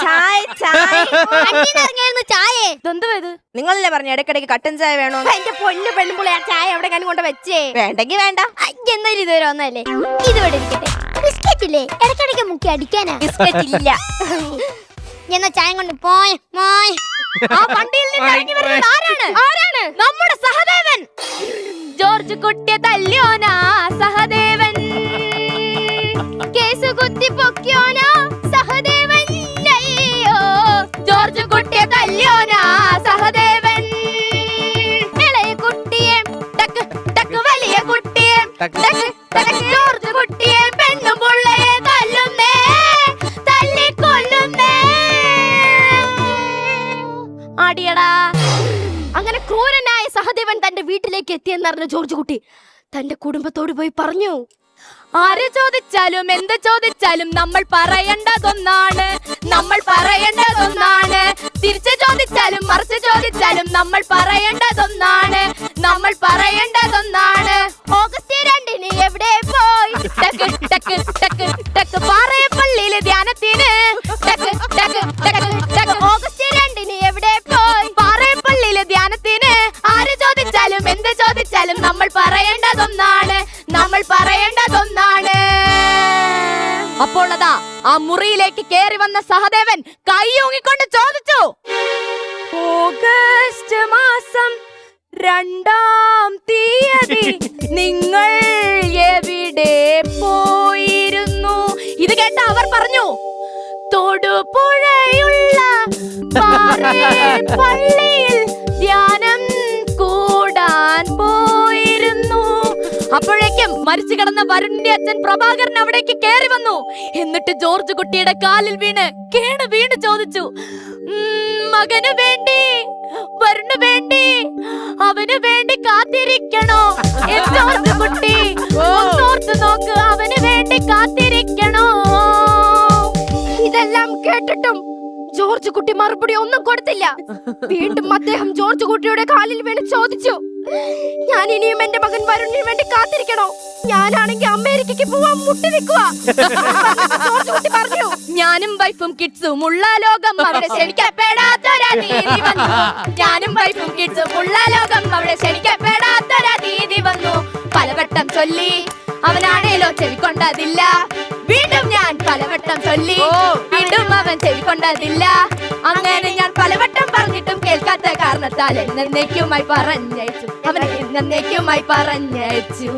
ചായ ചായ ചായ ഇത് നിങ്ങളല്ലേ പറഞ്ഞു ഇടയ്ക്കിടയ്ക്ക് കട്ടൻ ചായ വേണോ? എന്റെ പൊന്നു പെണ്ണുമ്പോൾ ആ ചായ എവിടെ കൊണ്ട് വെച്ചേ? വേണ്ടെങ്കി വേണ്ട. എന്നാലും ഇതുവരെ ഒന്നല്ലേ. ഇതുവിടെ ഇരിക്കട്ടെ. ബിസ്ക്കറ്റ് ഇല്ലേ ഇടയ്ക്കിടയ്ക്ക് മുക്കി അടിക്കാനാ? ബിസ്ക്കറ്റ് ഇല്ല. എന്നാ ചായ കൊണ്ട് പോയ ആ വണ്ടിയിൽ നിന്ന് ഇറങ്ങി വരുന്നത് ആരാണ്? നമ്മുടെ സഹദേവൻ. ജോർജ് കുട്ടിയെ തല്ലിയോനാ സഹദേവൻ. കേസ് കുത്തി പൊക്കിയോനാ സഹദേവൻ. അയ്യോ ജോർജ് കുട്ടിയെ തല്ലിയോനാ സഹദേവൻ. ഇളയ കുട്ടിയെ ടക്ക് ടക്ക് വലിയ കുട്ടിയെ ടക്ക് ടക്ക് ജോർജ് കുട്ടിയെ പെണ്ണും പുള്ളയെ തല്ലുന്നേ തല്ലിക്കൊല്ലുന്നേ. ആടിയടാ. അങ്ങനെ ക്രൂരനായ സഹദേവൻ തന്റെ വീട്ടിലേക്ക് എത്തിയെന്നറിഞ്ഞ ജോർജ് കുട്ടി തന്റെ കുടുംബത്തോട് പോയി പറഞ്ഞു, ആര് ചോദിച്ചാലും എന്ത് ചോദിച്ചാലും നമ്മൾ പറയേണ്ടതൊന്നാണ്, നമ്മൾ പറയേണ്ടതൊന്നാണ്. തിരിച്ചു ചോദിച്ചാലും മറിച്ച് ചോദിച്ചാലും നമ്മൾ പറയേണ്ടതൊന്നാണ്, നമ്മൾ പറയേണ്ടതൊന്നാണ്. ഓഗസ്റ്റ് 2 എവിടെ പോയി? ടക്ക് ടക്ക് ടക്ക് ടക്ക് പാറയപ്പള്ളിയിലെ ധ്യാനത്തിന്. ടക്ക് ടക്ക് ടക്ക് ടക്ക് ഓഗസ്റ്റ് 2 എവിടെ പോയി? പാറയപ്പള്ളിയിലെ ധ്യാനത്തിന്. ആര് ചോദിച്ചാലും എന്ത് ചോദിച്ചാലും നമ്മൾ പറയേണ്ടതൊന്നാണ്, നമ്മൾ പറയേണ്ടതൊന്നാണ്. അപ്പോൾ അതാ ആ മുറിയിലേക്ക് കേറി വന്ന സഹദേവൻ കൈയൂങ്ങിക്കൊണ്ട് ചോദിച്ചു, ഓഗസ്റ്റ് മാസം 2-ാം തീയതി നിങ്ങൾ എവിടെ പോയിരുന്നു? ഇത് കേട്ട അവർ പറഞ്ഞു, തൊടുപുഴയുള്ള പള്ളിയിൽ ധ്യാനം കൂടാൻ പോയിരുന്നു. അപ്പോഴേക്കും മരിച്ചു കിടന്ന വരുണിന്റെ അച്ഛൻ പ്രഭാകരൻ അവിടേക്ക് കേറി വന്നു. എന്നിട്ട് ജോർജ് കുട്ടിയുടെ കാലിൽ വീണ് വീണ് ചോദിച്ചു, മകന് വേണ്ടി വരുണ് വേണ്ടി അവന് വേണ്ടി കാത്തിരിക്കണോ? ജോർജ് കുട്ടി ഓർത്ത് നോക്ക്, അവന് വേണ്ടി കാത്തിരിക്കണോ? ഇതെല്ലാം കേട്ടിട്ടും ജോർജ് കുട്ടി മറുപടി ഒന്നും കൊടുത്തില്ല. വീണ്ടും അദ്ദേഹം ജോർജ് കുട്ടിയുടെ കാലിൽ വീണ് ചോദിച്ചു, ഞാൻ ഇനിയും എന്റെ മകൻ വരുണിന് വേണ്ടി കാത്തിരിക്കണോ? ഞാനാണെങ്കിൽ അമേരിക്കക്ക് പോവാൻ മുട്ടി നിൽക്കുക. ജോർജ് കുട്ടി പറഞ്ഞു, ഞാനും വൈഫും കിഡ്സും ഉള്ള ലോകം അവിടെ ക്ഷണിക്കപ്പെടാത്തൊരാ തീയതി വന്നു. ഞാനും വൈഫും കിഡ്സും ഉള്ള ലോകം അവിടെ ക്ഷണിക്കപ്പെടാത്തൊരാ തീയതി വന്നു. പലവട്ടം ചൊല്ലി അവനാണേലോ ചെവിക്കൊണ്ടതില്ല. വീണ്ടും ഞാൻ പലവട്ടം ചൊല്ലി വീണ്ടും അവൻ ചെവിക്കൊണ്ടതില്ല. അങ്ങനെ ഞാൻ പലവട്ടം പറഞ്ഞിട്ടും കേൾക്കാത്ത കാരണത്താൽ എന്നേക്കുമായി പറഞ്ഞയച്ചു. അവനെ എന്നേക്കുമായി പറഞ്ഞയച്ചു.